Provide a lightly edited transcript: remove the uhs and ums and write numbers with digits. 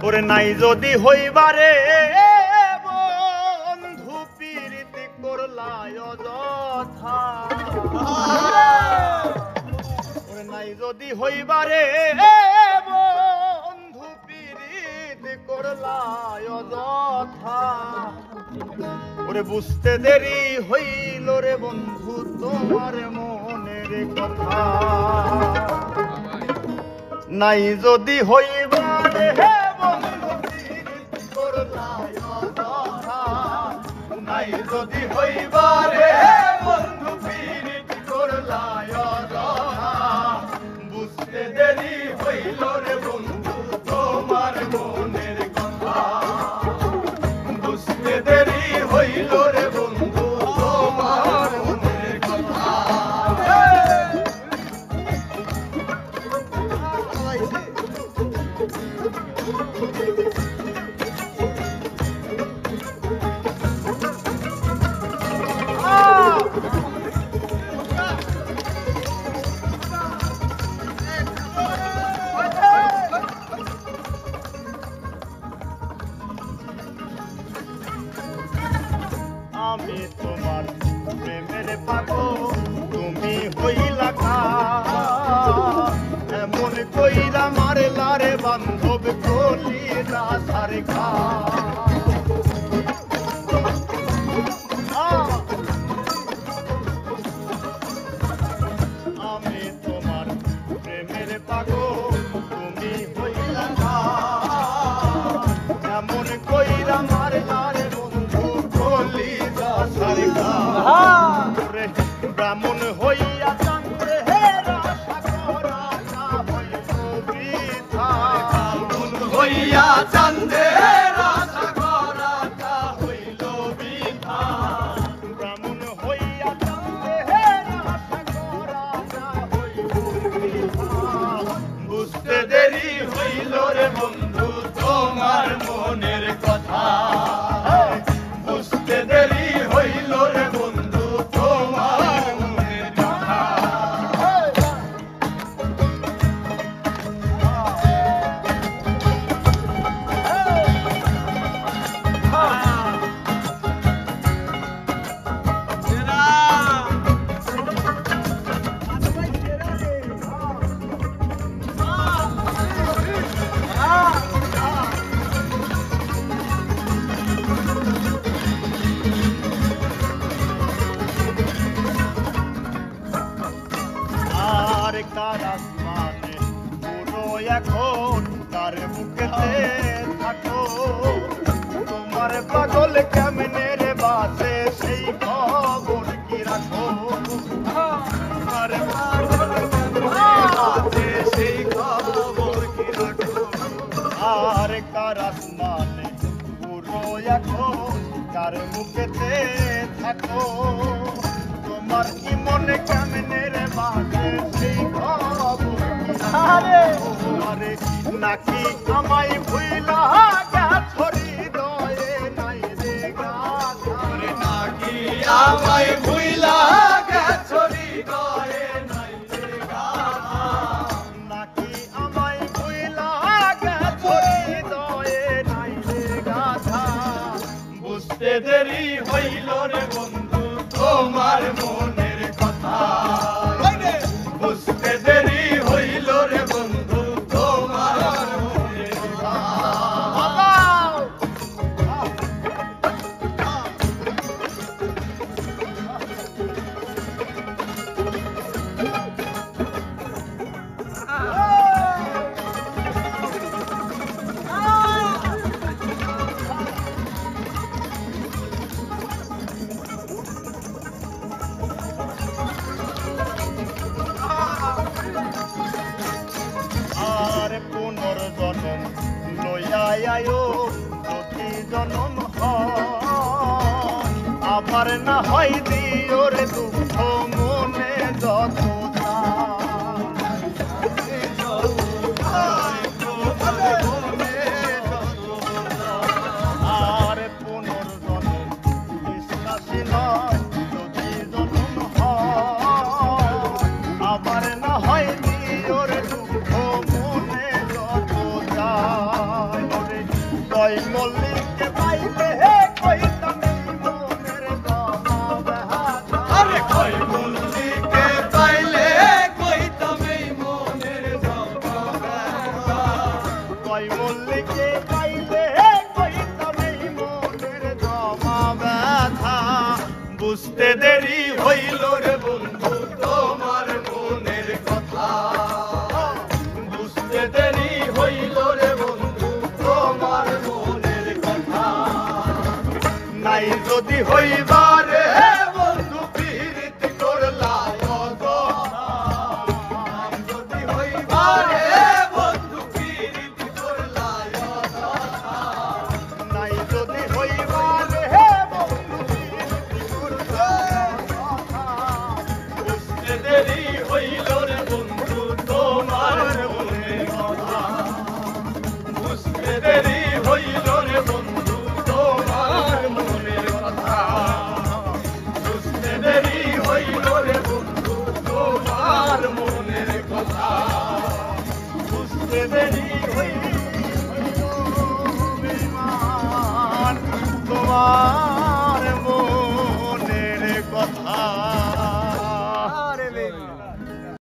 ওরে নাই যদি হইবারে বন্ধু পীড়িতি করলায় অযথা ওরে নাই যদি হইবারে বন্ধু পীড়িতি করলায় অযথা ওরে বুঝতে দেরি হইল রে বন্ধু তোমার মনের কথা নাই যদি হইবারে বন্ধু পীড়িতি করলায় অযথা নাই যদি হইবারে বন্ধু পীড়িতি করলায় অযথা বুঝতে দেরি হইল রে বন্ধু তোমার মনের কথা বুঝতে দেরি হইল রে বন্ধু তোমার মনের কথা আমি তোমার প্রেমের পাগল তুমি হইলা এমন কইরা মারলা রে বান্ধব কলিরা সারে খা আমি তোমার প্রেমের পাগল তুমি হইলা এমন কইরা মারলা রে ব্রাহ্মণ হইয়া চান্দ্রে রাশা করা না হইল বৃথা ব্রাহ্মণ হইয়া চান্দ্রে রাশা করা না হইল বৃথা ব্রাহ্মণ হইয়া চান্দ্রে রাশা করা না হইল বৃথা বুঝতে দেরি হইল রে বন্ধু তোমার মনের কথা বুঝতে দেরি হইল রে বন্ধু তোমার মনের কথা কার আসমানে পুরো এখন তার বুকেতে থাকো তোমার পাগল কেমনে রে বাসে সেই খবর কি রাখো তোমার পাগল কেমনে সেই খবর কি রাখো আর কার আসমানে পুরো এখন তার বুকেতে থাকো তোমার কি মনে কেমনে রে বাসে সেই খবর আরে আরে নাকি আমায় ভুইলা গেছরি দয়ে নাই রে গাথা রে নাকি আমায় ভুইলা গেছরি দয়ে নাই রে গাথা নাকি আমায় ভুইলা গেছরি দয়ে নাই রে গাথা বুঝতে দেরি হইল রে বন্ধু তোমার মনের কথা বুঝতে দেরি হইল রে বন্ধু তোমার মনের কথা পুনর্জন্ম লইয়া আয়ো প্রতি জন্ম আবার না হয় দিও রে দুঃখ মনে যত আর পুনর্জন্ম বিশ্বাসী নয় যদি জন্ম আবার না হয় দিও রে দুঃখ মনে যত যায় কই মল্লিককে পাইলে কইতাম মনের জবাব হাজার। আরে কই মল্লিককে পাইলে কইতাম মনের জবাব হাজার। কই মল্লিককে পাইলে কইতাম মনের জবাব হাজার। বুঝতে দেরি হইল রে বন্ধু তোমার মনের কথা, বুঝতে দেরি হইল রে বন্ধু তোমার মনের কথা। নাই যদি হইবারে বন্ধু পীড়িত করলা অযথা, নাই যদি হইবারে বন্ধু পীড়িত করলা অযথা, নাই যদি হইবারে বন্ধু পীড়িত করলা অযথা। বুঝতে দেরি হইল রে বন্ধু তোমার মনের কথা, বুঝতে দেরি হইল রে বন্ধু তোমার মনের কথা, বুঝতে দেরি হইল রে বন্ধু তোমার মনের কথা, বুঝতে দেরি হইল বেঈমান তোমার